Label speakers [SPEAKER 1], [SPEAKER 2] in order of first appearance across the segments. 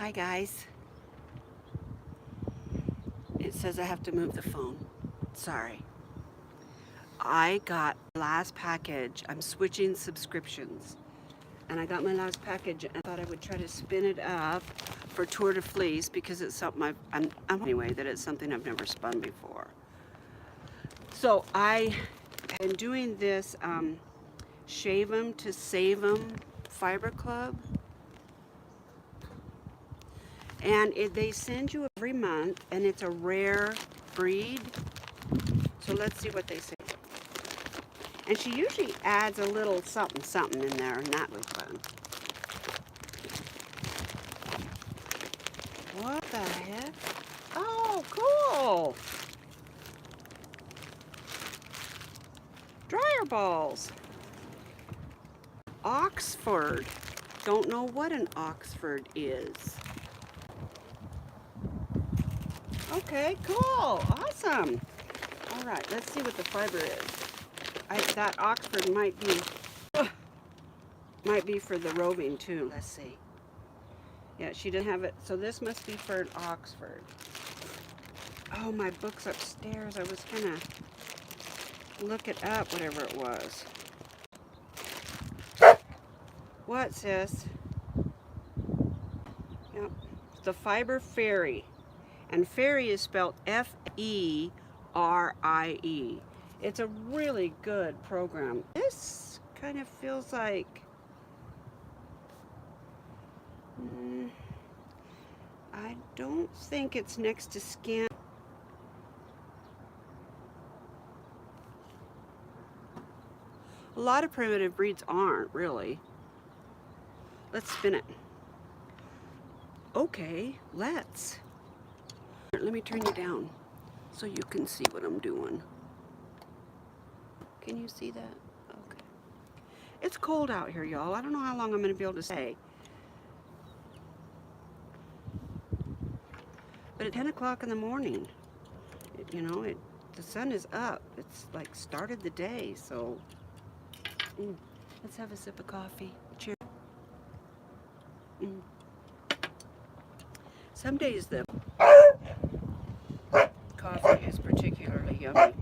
[SPEAKER 1] Hi guys. It says I have to move the phone. Sorry. I got my last package. I'm switching subscriptions. And I got my last package and I thought I would try to spin it up for Tour de Fleece because it's something it's something I've never spun before. So I am doing this Shave 'em to Save 'em Fiber Club. And they send you every month, and it's a rare breed. So let's see what they say. And she usually adds a little something in there, and that was fun. What the heck? Oh, cool! Dryer balls. Oxford. Don't know what an Oxford is. Okay, cool, awesome. All right, let's see what the fiber is. That Oxford might be for the roving too. Let's see. Yeah, she didn't have it, so this must be for an Oxford. Oh, my book's upstairs. I was gonna look it up, whatever it was. What, sis? Yep, the Fiber Fairy. And Fairy is spelled F-E-R-I-E. It's a really good program. This kind of feels like... I don't think it's next to skin. A lot of primitive breeds aren't, really. Let's spin it. Okay, let's. Let me turn you down so you can see what I'm doing. Can you see that? Okay. It's cold out here, y'all. I don't know how long I'm going to be able to stay. But at 10 o'clock in the morning, the sun is up. It's like started the day, so let's have a sip of coffee. Cheers. Some days the coffee is particularly yummy.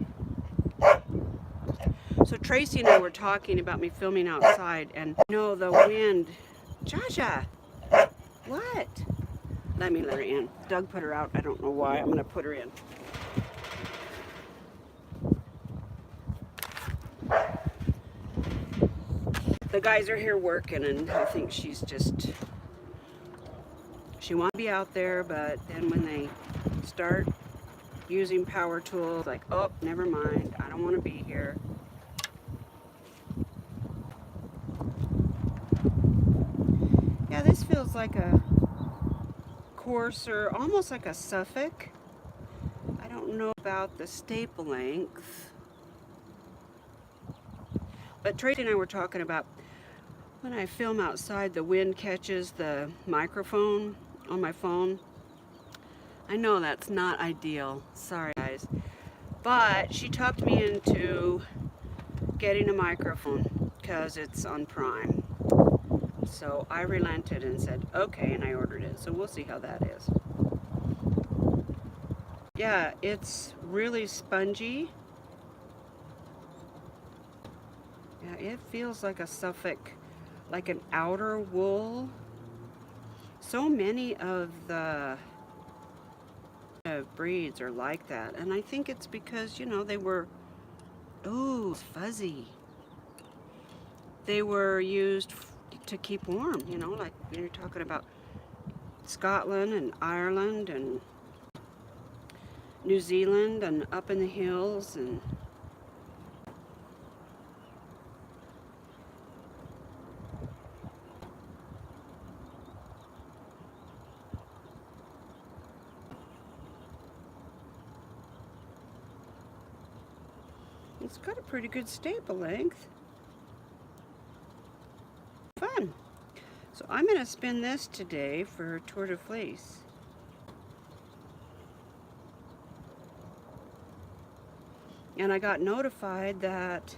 [SPEAKER 1] So Tracy and I were talking about me filming outside, and the wind. Jaja, what? Let me let her in. Doug put her out. I don't know why. I'm gonna put her in. The guys are here working, and I think she wants to be out there, but then when they start using power tools, like, oh, never mind, I don't want to be here. Yeah, this feels like a coarser, almost like a Suffolk. I don't know about the staple length. But Tracy and I were talking about when I film outside, the wind catches the microphone on my phone. I know that's not ideal. Sorry, guys. But she talked me into getting a microphone because it's on Prime. So I relented and said, okay, and I ordered it. So we'll see how that is. Yeah, it's really spongy. Yeah, it feels like a Suffolk, like an outer wool. So many of the breeds are like that, and I think it's because they were fuzzy. They were used to keep warm, like you're talking about Scotland and Ireland and New Zealand and up in the hills. And it's got a pretty good staple length. Fun. So I'm going to spin this today for Tour de Fleece. And I got notified that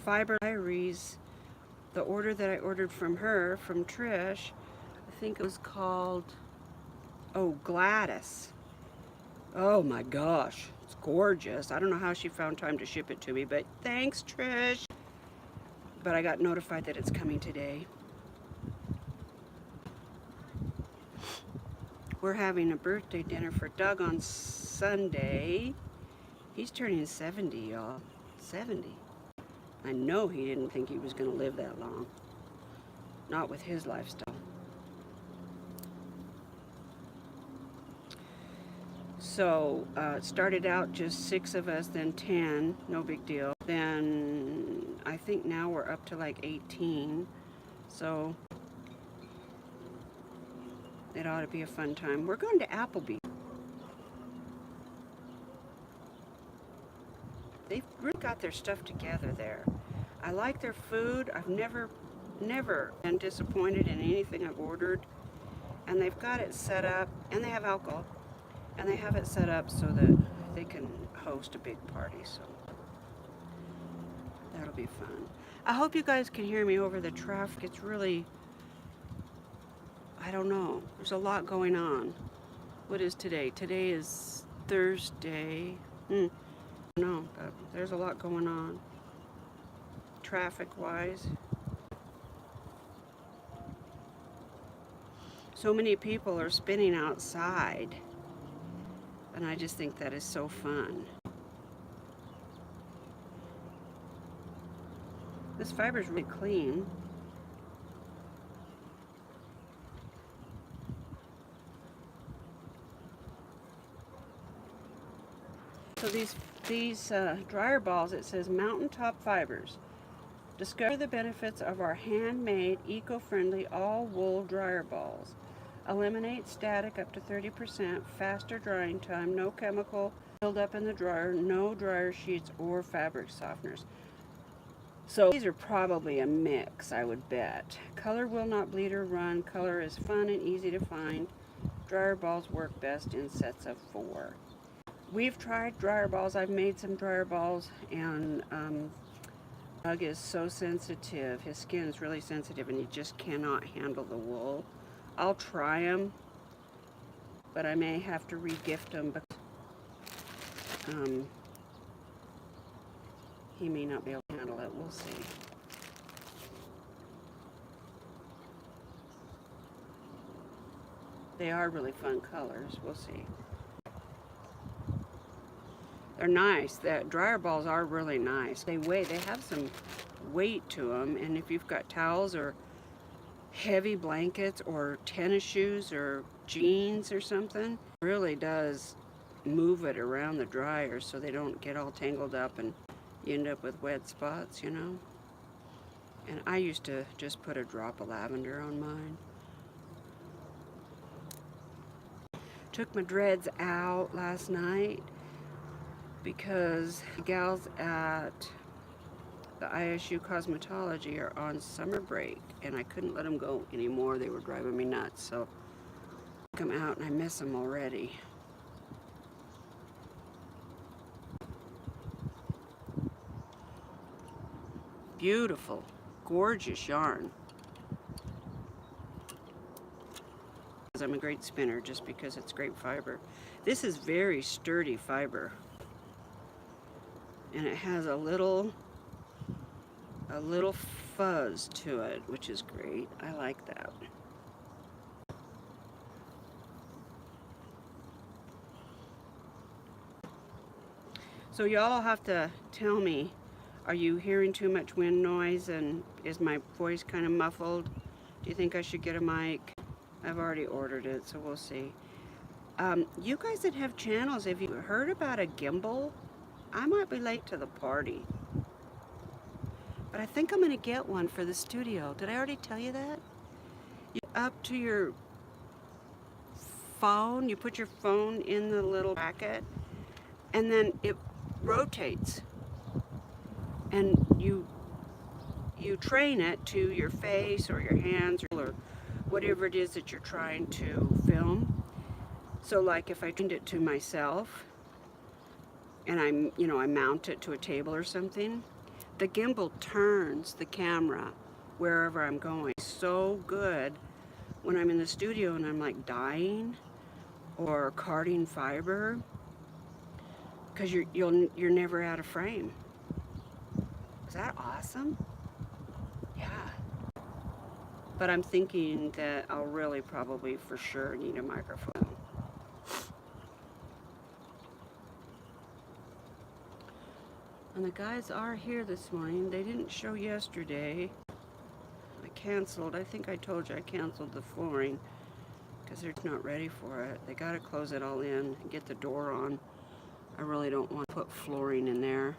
[SPEAKER 1] Fiber Diaries, the order that I ordered from her, from Trish, think it was called, oh, Gladys. Oh my gosh, it's gorgeous. I don't know how she found time to ship it to me, but thanks, Trish. But I got notified that it's coming today. We're having a birthday dinner for Doug on Sunday. He's turning 70, y'all. 70. I know he didn't think he was going to live that long. Not with his lifestyle. So it started out just 6 of us, then 10, no big deal. Then I think now we're up to like 18. So it ought to be a fun time. We're going to Applebee's. They've really got their stuff together there. I like their food. I've never been disappointed in anything I've ordered. And they've got it set up, and they have alcohol. And they have it set up so that they can host a big party, so that'll be fun. I hope you guys can hear me over the traffic. It's really, I don't know. There's a lot going on. What is today? Today is Thursday. I don't know, but there's a lot going on, traffic-wise. So many people are spinning outside. And I just think that is so fun. This fiber is really clean. So these dryer balls, it says Mountaintop Fibers. Discover the benefits of our handmade, eco-friendly, all-wool dryer balls. Eliminate static up to 30%, faster drying time, no chemical buildup in the dryer, no dryer sheets or fabric softeners. So these are probably a mix, I would bet. Color will not bleed or run. Color is fun and easy to find. Dryer balls work best in sets of 4. We've tried dryer balls. I've made some dryer balls, and Doug is so sensitive. His skin is really sensitive, and he just cannot handle the wool. I'll try them, but I may have to re-gift them because he may not be able to handle it. We'll see. They are really fun colors. We'll see. They're nice. The dryer balls are really nice. They have some weight to them, and if you've got towels or heavy blankets or tennis shoes or jeans or something, it really does move it around the dryer so they don't get all tangled up and you end up with wet spots, you know. And I used to just put a drop of lavender on mine. Took my dreads out last night because the gals at the ISU Cosmetology are on summer break, and I couldn't let them go anymore. They were driving me nuts, so I took them out, and I miss them already. Beautiful, gorgeous yarn. I'm a great spinner just because it's great fiber. This is very sturdy fiber, and it has a little fuzz to it, which is great. I like that. So y'all have to tell me, are you hearing too much wind noise, and is my voice kind of muffled? Do you think I should get a mic? I've already ordered it, so we'll see. You guys that have channels, have you heard about a gimbal? I might be late to the party, but I think I'm going to get one for the studio. Did I already tell you that? You up to your phone, you put your phone in the little bracket, and then it rotates, and you train it to your face or your hands or whatever it is that you're trying to film. So like if I trained it to myself and I mount it to a table or something, the gimbal turns the camera wherever I'm going. So good when I'm in the studio and I'm like dyeing or carding fiber, because you're never out of frame. Is that awesome? Yeah. But I'm thinking that I'll really probably for sure need a microphone. And the guys are here this morning. They didn't show yesterday. I canceled. I think I told you I canceled the flooring because they're not ready for it. They got to close it all in and get the door on. I really don't want to put flooring in there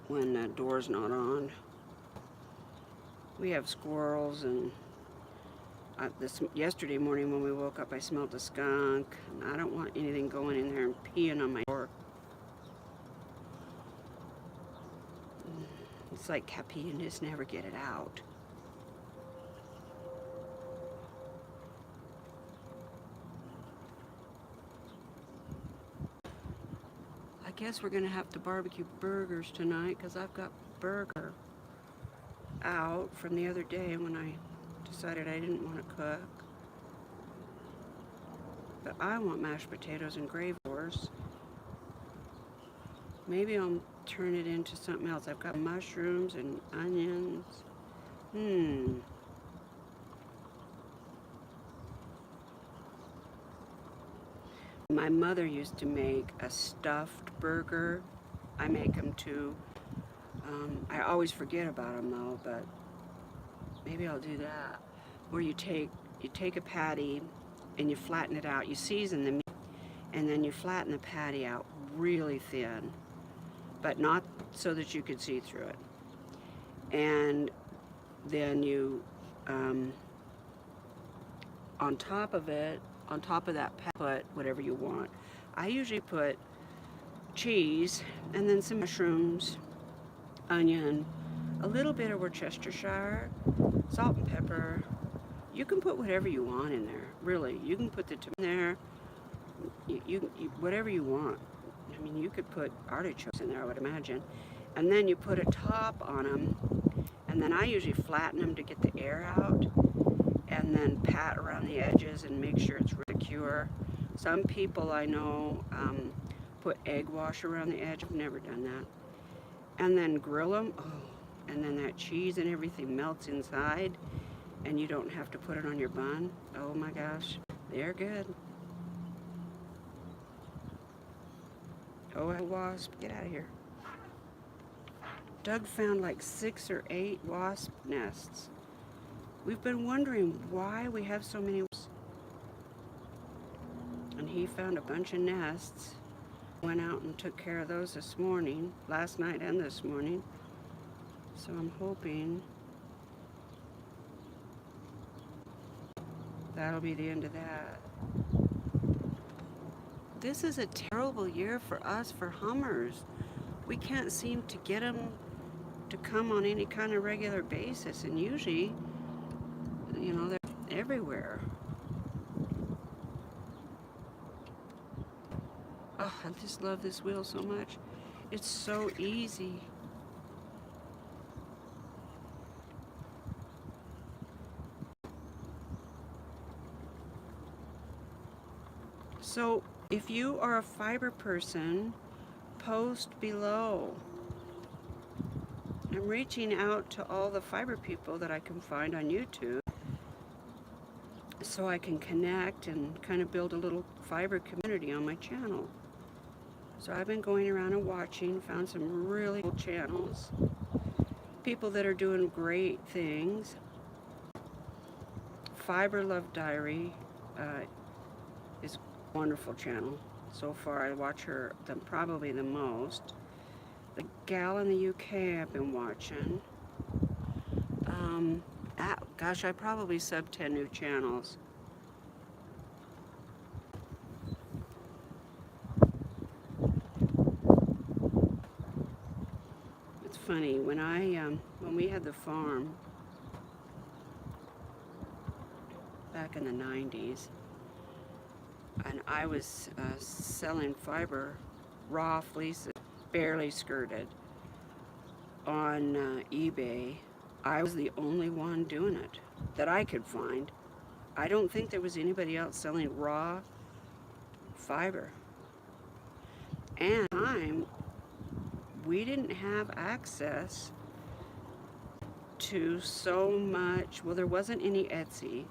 [SPEAKER 1] when the door's not on. We have squirrels, and yesterday morning when we woke up I smelled a skunk, and I don't want anything going in there and peeing on my door. It's like cat pee and just never get it out. I guess we're gonna have to barbecue burgers tonight because I've got burger out from the other day when I decided I didn't want to cook. But I want mashed potatoes and gravy. Maybe I'll turn it into something else. I've got mushrooms and onions. My mother used to make a stuffed burger. I make them too. I always forget about them though, but maybe I'll do that. Where you take a patty and you flatten it out. You season the meat and then you flatten the patty out really thin, but not so that you could see through it. And then you, on top of that, put whatever you want. I usually put cheese and then some mushrooms, onion, a little bit of Worcestershire, salt and pepper. You can put whatever you want in there, really. You can put the tomato in there, you whatever you want. I mean, you could put artichokes in there, I would imagine. And then you put a top on them, and then I usually flatten them to get the air out, and then pat around the edges and make sure it's really secure. Some people I know put egg wash around the edge. I've never done that. And then grill them. Oh, and then that cheese and everything melts inside, and you don't have to put it on your bun. Oh my gosh, they're good. Oh, a wasp, get out of here. Doug found like 6 or 8 wasp nests. We've been wondering why we have so many wasps. And he found a bunch of nests. Went out and took care of those this morning, last night and this morning. So I'm hoping that'll be the end of that. This is a terrible year for us for hummers. We can't seem to get them to come on any kind of regular basis, and usually, you know, they're everywhere. Oh, I just love this wheel so much. It's so easy. So if you are a fiber person, post below. I'm reaching out to all the fiber people that I can find on YouTube so I can connect and kind of build a little fiber community on my channel. So I've been going around and watching, found some really cool channels, people that are doing great things. Fiber Love Diary is a wonderful channel. So far I watch her probably the most. The gal in the UK I've been watching. Gosh, I probably sub 10 new channels. It's funny, when we had the farm back in the 90s, and I was selling fiber, raw fleeces, barely skirted, on eBay. I was the only one doing it that I could find. I don't think there was anybody else selling raw fiber. And at the time, we didn't have access to so much. Well, there wasn't any Etsy.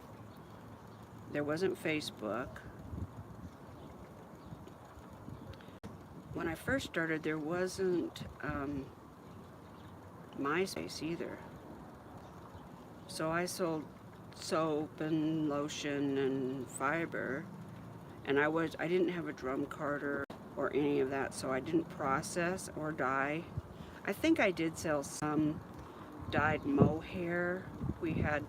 [SPEAKER 1] There wasn't Facebook. When I first started, there wasn't MySpace either. So I sold soap and lotion and fiber, and I didn't have a drum carder or any of that, so I didn't process or dye. I think I did sell some dyed mohair. We had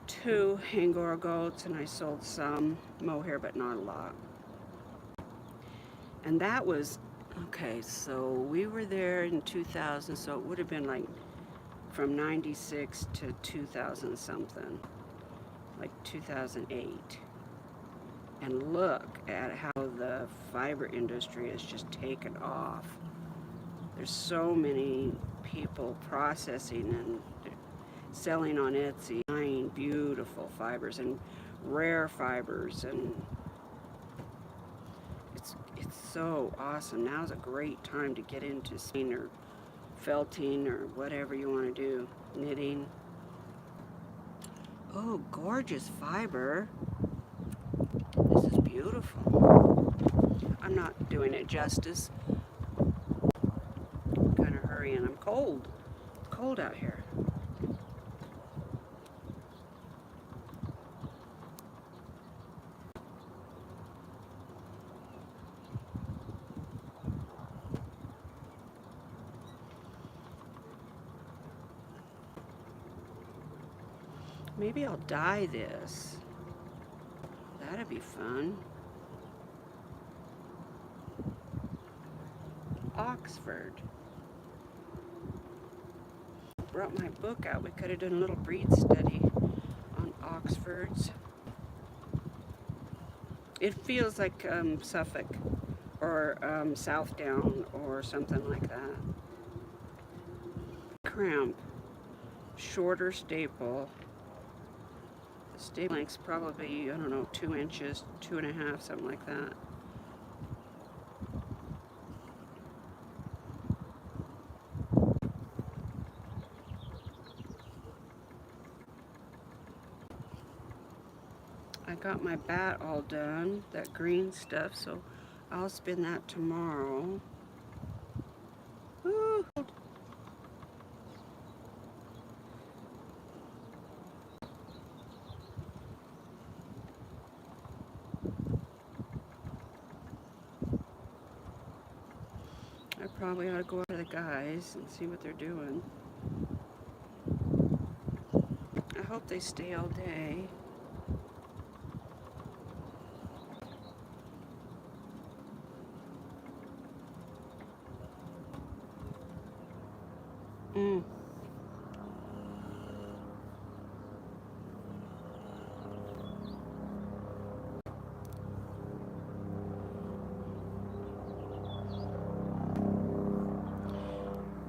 [SPEAKER 1] 2 Angora goats, and I sold some mohair, but not a lot. And that was, okay, so we were there in 2000, so it would have been like from 96 to 2000 something, like 2008. And look at how the fiber industry has just taken off. There's so many people processing and selling on Etsy, buying beautiful fibers and rare fibers, and it's so awesome. Now's a great time to get into spinning or felting or whatever you want to do, knitting. Oh, gorgeous fiber. This is beautiful. I'm not doing it justice. I'm kind of hurrying. I'm cold. It's cold out here. Maybe I'll dye this. That'd be fun. Oxford. Brought my book out. We could have done a little breed study on Oxfords. It feels like Suffolk or Southdown or something like that. Cramp. Shorter staple. The staple length's probably, I don't know, 2 inches, 2.5, something like that. I got my bat all done, that green stuff, so I'll spin that tomorrow. Woo. I probably ought to go out to the guys and see what they're doing. I hope they stay all day.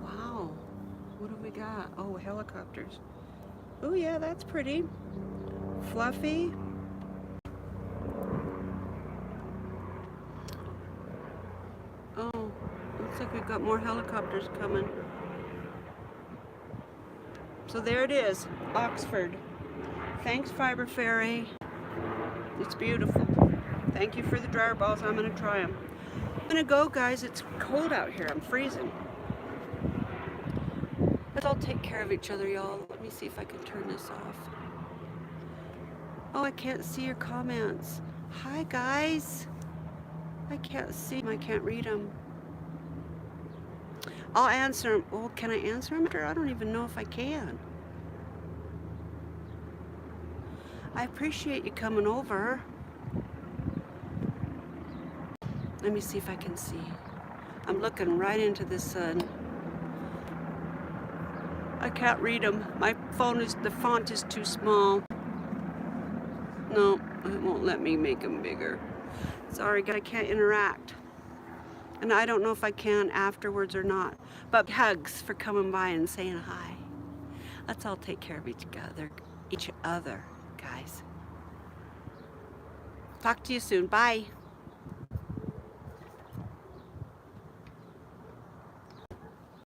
[SPEAKER 1] Wow, what do we got? Oh, helicopters. Oh yeah, that's pretty. Fluffy. Oh, looks like we've got more helicopters coming. So there it is, Oxford. Thanks, Fiber Fairy. It's beautiful. Thank you for the dryer balls. I'm gonna try them. I'm gonna go, guys. It's cold out here. I'm freezing. Let's all take care of each other, y'all. Let me see if I can turn this off. Oh, I can't see your comments. Hi, guys. I can't see them. I can't read them. I'll answer them. Oh, can I answer them? I don't even know if I can. I appreciate you coming over. Let me see if I can see. I'm looking right into the sun. I can't read them. My phone is, the font is too small. No, it won't let me make them bigger. Sorry, I can't interact. And I don't know if I can afterwards or not. But hugs for coming by and saying hi. Let's all take care of each other, guys. Talk to you soon. Bye.